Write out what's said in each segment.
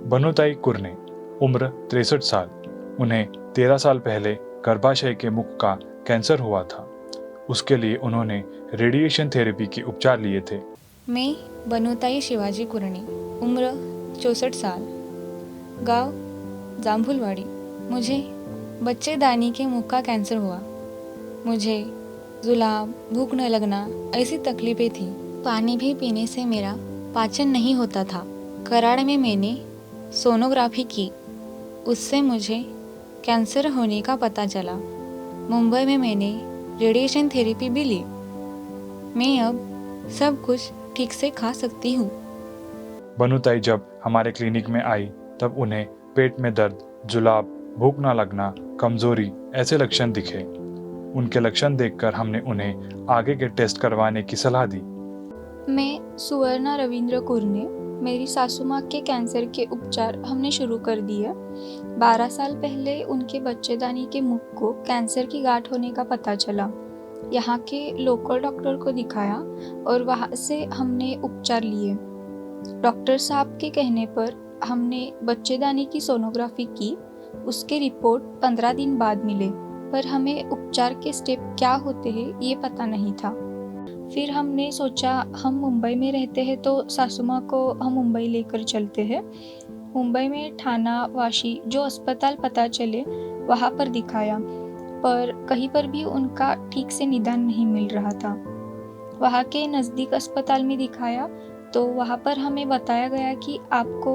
बनुताई कुरने, उम्र 63 साल। उन्हें 13 साल पहले गर्भाशय के मुख का कैंसर हुआ था। उसके लिए उन्होंने रेडिएशन थेरेपी के उपचार लिए थे। मैं बनुताई शिवाजी कुरणे, उम्र 64 साल, गांव जाम्भुलवाड़ी। मुझे बच्चेदानी के मुख का कैंसर हुआ। मुझे जुलाब, भूख न लगना ऐसी तकलीफें थी। पानी भी पीने से मेरा पाचन नहीं होता था। कराड़ में मैंने सोनोग्राफी की, उससे मुझे कैंसर होने का पता चला। मुंबई में मैंने रेडिएशन थेरेपी भी ली। मैं अब सब कुछ ठीक से खा सकती हूँ। बनुताई जब हमारे क्लिनिक में आई तब उन्हें पेट में दर्द, जुलाब, भूख न लगना, कमजोरी ऐसे लक्षण दिखे। उनके लक्षण देखकर हमने उन्हें आगे के टेस्ट करवाने की सलाह दी। मैं सुवर्णा रविंद्र कुरने। मेरी सासू माँ के कैंसर के उपचार हमने शुरू कर दिए। 12 साल पहले उनके बच्चेदानी के मुख को कैंसर की गांठ होने का पता चला। यहाँ के लोकल डॉक्टर को दिखाया और वहाँ से हमने उपचार लिए। डॉक्टर साहब के कहने पर हमने बच्चेदानी की सोनोग्राफी की। उसके रिपोर्ट 15 दिन बाद मिले, पर हमें उपचार के स्टेप क्या होते हैं ये पता नहीं था। फिर हमने सोचा हम मुंबई में रहते हैं तो सासू माँ को हम मुंबई लेकर चलते हैं। मुंबई में ठाणा, वाशी जो अस्पताल पता चले वहाँ पर दिखाया, पर कहीं पर भी उनका ठीक से निदान नहीं मिल रहा था। वहाँ के नज़दीक अस्पताल में दिखाया तो वहाँ पर हमें बताया गया कि आपको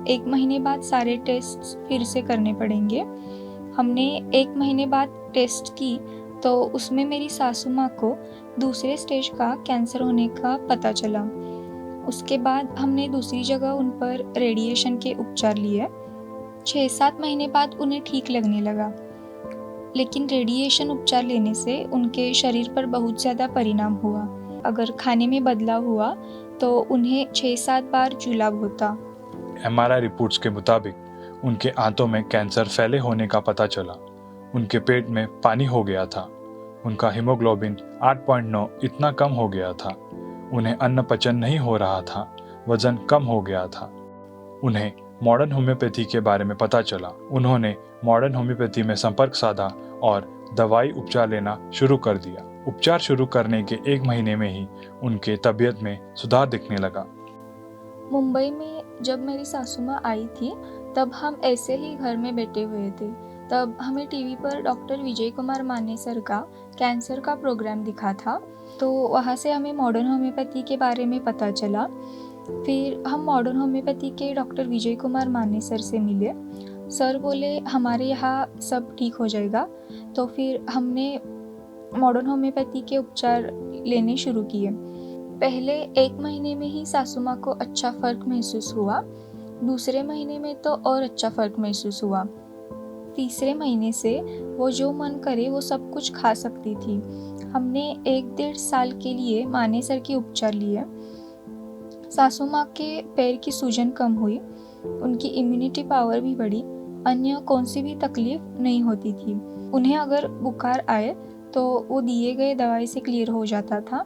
1 महीने बाद सारे टेस्ट फिर से करने पड़ेंगे। हमने 1 महीने बाद टेस्ट की तो उसमें मेरी सासू माँ को दूसरे स्टेज का कैंसर होने का पता चला। उसके बाद हमने दूसरी जगह उन पर रेडिएशन के उपचार लिए। 6-7 महीने बाद उन्हें ठीक लगने लगा, लेकिन रेडिएशन उपचार लेने से उनके शरीर पर बहुत ज़्यादा परिणाम हुआ। अगर खाने में बदलाव हुआ तो उन्हें 6-7 बार जुलाब होता। MRI रिपोर्ट्स के मुताबिक उनके आंतों में कैंसर फैले होने का पता चला। उनके पेट में पानी हो गया था। उनका हीमोग्लोबिन 8.9 इतना कम हो गया था। उन्हें अन्न पचन नहीं हो रहा था। वजन कम हो गया था। उन्हें मॉडर्न होम्योपैथी के बारे में पता चला। उन्होंने मॉडर्न होम्योपैथी में संपर्क साधा और दवाई उपचार लेना शुरू कर दिया। उपचार शुरू करने के 1 महीने में ही उनके तबीयत में सुधार दिखने लगा। मुंबई में जब मेरी सासू माँ आई थी तब हम ऐसे ही घर में बैठे हुए थे। तब हमें टीवी पर डॉक्टर विजय कुमार मानेसर का कैंसर का प्रोग्राम दिखा था, तो वहाँ से हमें मॉडर्न होम्योपैथी के बारे में पता चला। फिर हम मॉडर्न होम्योपैथी के डॉक्टर विजय कुमार मानेसर से मिले। सर बोले हमारे यहाँ सब ठीक हो जाएगा। तो फिर हमने मॉडर्न होम्योपैथी के उपचार लेने शुरू किए। पहले 1 महीने में ही सासू माँ को अच्छा फर्क महसूस हुआ। दूसरे महीने में तो और अच्छा फर्क महसूस हुआ। तीसरे महीने से वो जो मन करे वो सब कुछ खा सकती थी। हमने 1-1.5 साल के लिए मानेसर के उपचार लिए। सासू माँ के पैर की सूजन कम हुई, उनकी इम्यूनिटी पावर भी बढ़ी, अन्य कौन सी भी तकलीफ नहीं होती थी। उन्हें अगर बुखार आए तो वो दिए गए दवाई से क्लियर हो जाता था।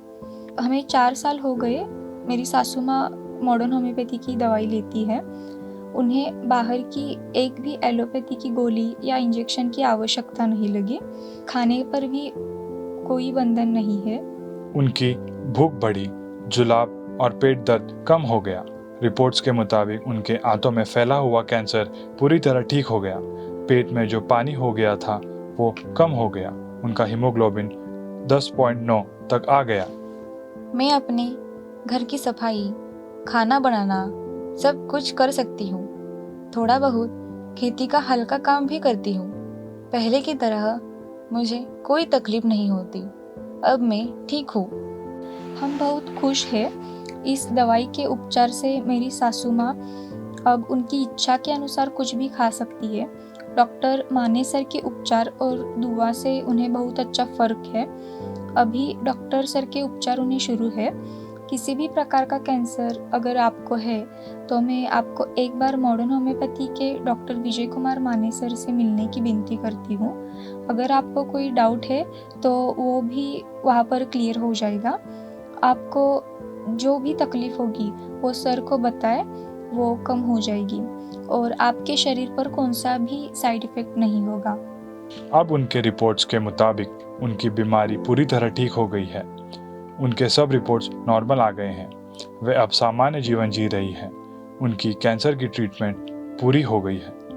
हमें 4 साल हो गए मेरी सासू माँ मॉडर्न होम्योपैथी की दवाई लेती है। उन्हें बाहर की एक भी एलोपैथी की गोली या इंजेक्शन की आवश्यकता नहीं लगी। खाने पर भी कोई बंधन नहीं है। उनकी भूख बढ़ी, जुलाब और पेट दर्द कम हो गया। रिपोर्ट्स के मुताबिक उनके आंतों में फैला हुआ कैंसर पूरी तरह ठीक हो गया। पेट में जो पानी हो गया था वो कम हो गया। उनका हीमोग्लोबिन 10.9 तक आ गया। मैं अपने घर की सफाई, खाना बनाना सब कुछ कर सकती हूँ। थोड़ा बहुत खेती का हल्का काम भी करती हूँ। पहले की तरह मुझे कोई तकलीफ नहीं होती। अब मैं ठीक हूँ। हम बहुत खुश हैं इस दवाई के उपचार से। मेरी सासू माँ अब उनकी इच्छा के अनुसार कुछ भी खा सकती है। डॉक्टर मानेसर के उपचार और दुआ से उन्हें बहुत अच्छा फर्क है। अभी डॉक्टर सर के उपचार उन्हें शुरू है। किसी भी प्रकार का कैंसर अगर आपको है तो मैं आपको एक बार मॉडर्न होम्योपैथी के डॉक्टर विजय कुमार मानेसर से मिलने की विनती करती हूँ। अगर आपको कोई डाउट है तो वो भी वहाँ पर क्लियर हो जाएगा। आपको जो भी तकलीफ होगी वो सर को बताएं, वो कम हो जाएगी। और आपके शरीर पर कौन सा भी साइड इफ़ेक्ट नहीं होगा। अब उनके रिपोर्ट्स के मुताबिक उनकी बीमारी पूरी तरह ठीक हो गई है। उनके सब रिपोर्ट्स नॉर्मल आ गए हैं। वे अब सामान्य जीवन जी रही हैं। उनकी कैंसर की ट्रीटमेंट पूरी हो गई है।